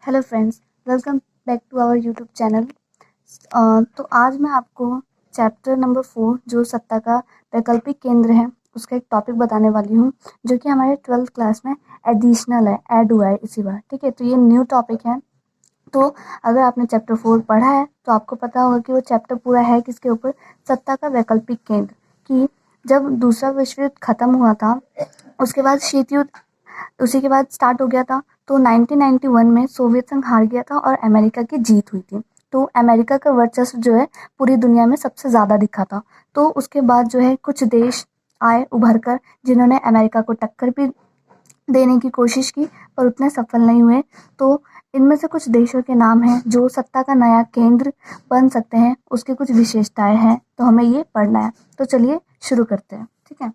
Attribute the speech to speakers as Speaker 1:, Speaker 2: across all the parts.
Speaker 1: Hello friends, welcome back to our YouTube channel. तो आज मैं आपको चैप्टर नंबर 4 जो सत्ता का वैकल्पिक केंद्र है उसका एक टॉपिक बताने वाली हूँ, जो कि हमारे 12th क्लास में एडिशनल है, ऐड हुआ है इसी बार। ठीक है, तो ये न्यू टॉपिक है। तो अगर आपने चैप्टर 4 पढ़ा है तो आपको पता होगा कि वो चैप्टर पूरा है किसके ऊपर, सत्ता का वैकल्पिक केंद्र। कि जब दूसरा विश्व युद्ध खत्म हुआ था, उसके बाद शीत युद्ध उसी के बाद स्टार्ट हो गया था। तो 1991 में सोवियत संघ हार गया था और अमेरिका की जीत हुई थी। तो अमेरिका का वर्चस्व जो है पूरी दुनिया में सबसे ज़्यादा दिखा था। तो उसके बाद जो है कुछ देश आए उभर कर, जिन्होंने अमेरिका को टक्कर भी देने की कोशिश की पर उतने सफल नहीं हुए। तो इनमें से कुछ देशों के नाम हैं जो सत्ता का नया केंद्र बन सकते हैं, उसकी कुछ विशेषताएं हैं, तो हमें ये पढ़ना है। तो चलिए शुरू करते हैं। ठीक है,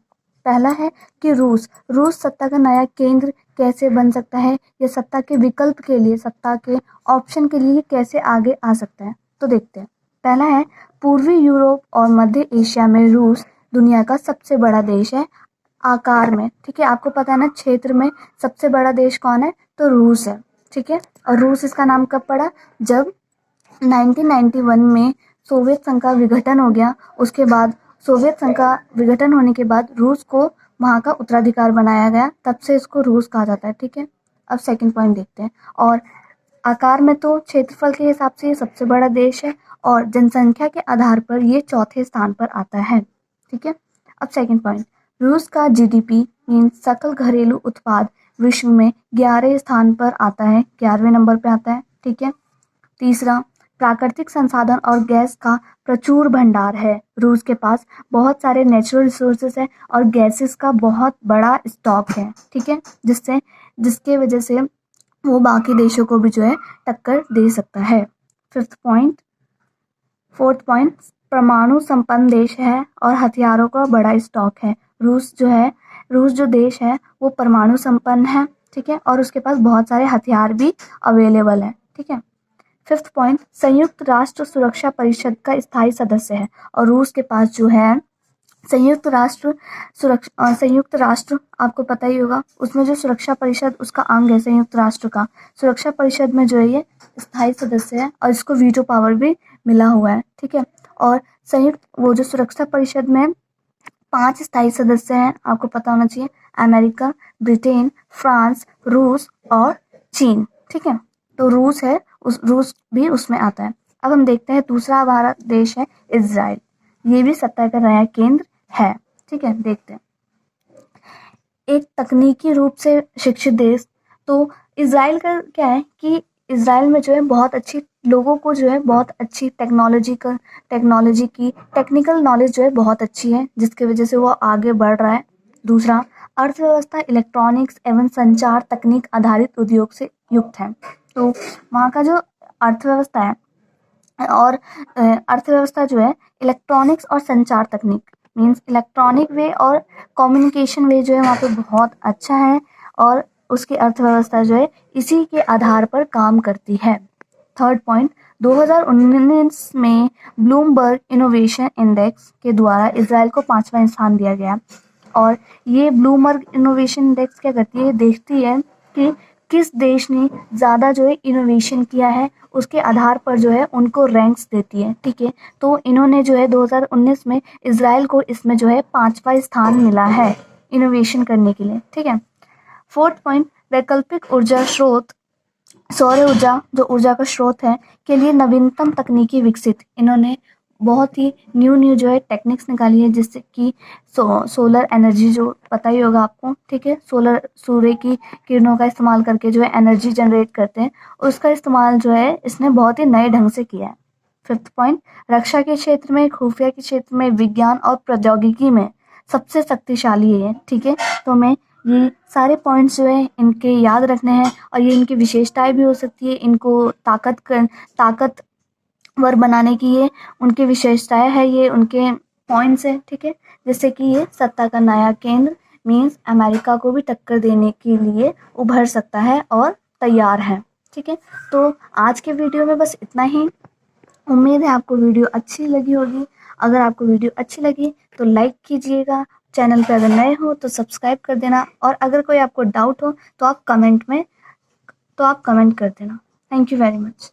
Speaker 1: पहला है कि रूस सत्ता का नया केंद्र कैसे बन सकता है, या सत्ता के विकल्प के लिए, सत्ता के ऑप्शन के लिए कैसे आगे आ सकता है। तो देखते हैं। पहला है, पूर्वी यूरोप और मध्य एशिया में रूस दुनिया का सबसे बड़ा देश है आकार में। ठीक है, आपको पता है ना, क्षेत्र में सबसे बड़ा देश कौन है, तो रूस है। ठीक है, और रूस इसका नाम कब पड़ा, जब 1991 में सोवियत संघ का विघटन हो गया। उसके बाद सोवियत संघ का विघटन होने के बाद रूस को वहाँ का उत्तराधिकार बनाया गया, तब से इसको रूस कहा जाता है। ठीक है, अब सेकंड पॉइंट देखते हैं। और आकार में तो क्षेत्रफल के हिसाब से ये सबसे बड़ा देश है, और जनसंख्या के आधार पर ये चौथे स्थान पर आता है। ठीक है, अब सेकंड पॉइंट, रूस का जीडीपी मीन्स सकल घरेलू उत्पाद विश्व में 11वें स्थान पर आता है, 11वें नंबर पे आता है। ठीक है, तीसरा, प्राकृतिक संसाधन और गैस का प्रचुर भंडार है। रूस के पास बहुत सारे नेचुरल रिसोर्सेज है और गैसेस का बहुत बड़ा स्टॉक है। ठीक है, जिसके वजह से वो बाकी देशों को भी जो है टक्कर दे सकता है। फोर्थ पॉइंट, परमाणु संपन्न देश है और हथियारों का बड़ा स्टॉक है। रूस जो देश है वो परमाणु संपन्न है। ठीक है, और उसके पास बहुत सारे हथियार भी अवेलेबल है। ठीक है, फिफ्थ पॉइंट, संयुक्त राष्ट्र सुरक्षा परिषद का स्थायी सदस्य है, और रूस के पास जो है संयुक्त राष्ट्र आपको पता ही होगा, उसमें जो सुरक्षा परिषद उसका अंग है संयुक्त राष्ट्र का। सुरक्षा परिषद में जो है ये स्थायी सदस्य है और इसको वीटो पावर भी मिला हुआ है। ठीक है, और वो जो सुरक्षा परिषद में 5 स्थायी सदस्य हैं, आपको पता होना चाहिए, अमेरिका, ब्रिटेन, फ्रांस, रूस और चीन। ठीक है, तो रूस भी उसमें आता है। अब हम देखते हैं दूसरा हमारा देश है इजराइल। ये भी सत्ता का नया केंद्र है। ठीक है, देखते हैं। एक तकनीकी रूप से शिक्षित देश, तो इजराइल का क्या है कि इजराइल में जो है बहुत अच्छी लोगों को जो है बहुत अच्छी टेक्नोलॉजी की टेक्निकल नॉलेज जो है बहुत अच्छी है, जिसकी वजह से वो आगे बढ़ रहा है। दूसरा, अर्थव्यवस्था इलेक्ट्रॉनिक्स एवं संचार तकनीक आधारित उद्योग से युक्त है। तो वहाँ का जो अर्थव्यवस्था है और अर्थव्यवस्था जो है इलेक्ट्रॉनिक्स और संचार तकनीक मीन्स इलेक्ट्रॉनिक वे और कम्युनिकेशन वे जो है वहाँ पे बहुत अच्छा है, और उसकी अर्थव्यवस्था जो है इसी के आधार पर काम करती है। थर्ड पॉइंट, 2019 में ब्लूमबर्ग इनोवेशन इंडेक्स के द्वारा इजराइल को 5वां स्थान दिया गया। और ये ब्लूमबर्ग इनोवेशन इंडेक्स क्या करती है, देखती है कि किस देश ने ज़्यादा जो है इनोवेशन किया है, उसके आधार पर जो है उनको रैंक्स देती है। ठीक है, तो इन्होंने जो है 2019 में इजराइल को इसमें जो है 5वां स्थान मिला है इनोवेशन करने के लिए। ठीक है, फोर्थ पॉइंट, वैकल्पिक ऊर्जा स्रोत, सौर ऊर्जा जो ऊर्जा का स्रोत है के लिए नवीनतम तकनीकी विकसित, इन्होंने बहुत ही न्यू जो है टेक्निक्स निकाली है, जिससे कि सोलर एनर्जी जो पता ही होगा आपको। ठीक है, सूर्य की किरणों का इस्तेमाल करके जो है एनर्जी जनरेट करते हैं, उसका इस्तेमाल जो है इसने बहुत ही नए ढंग से किया है। फिफ्थ पॉइंट, रक्षा के क्षेत्र में, खुफिया के क्षेत्र में, विज्ञान और प्रौद्योगिकी में सबसे शक्तिशाली है। ठीक है, तो हमें ये सारे पॉइंट्स जो है इनके याद रखने हैं, और ये इनकी विशेषताएं भी हो सकती है, इनको ताकतवर बनाने की ये उनकी विशेषताएं है, ये उनके पॉइंट्स है। ठीक है, जैसे कि ये सत्ता का नया केंद्र मीन्स अमेरिका को भी टक्कर देने के लिए उभर सकता है और तैयार है। ठीक है, तो आज के वीडियो में बस इतना ही। उम्मीद है आपको वीडियो अच्छी लगी होगी। अगर आपको वीडियो अच्छी लगी तो लाइक कीजिएगा, चैनल पर अगर नए हो तो सब्सक्राइब कर देना, और अगर कोई आपको डाउट हो तो आप कमेंट कर देना। Thank you very much.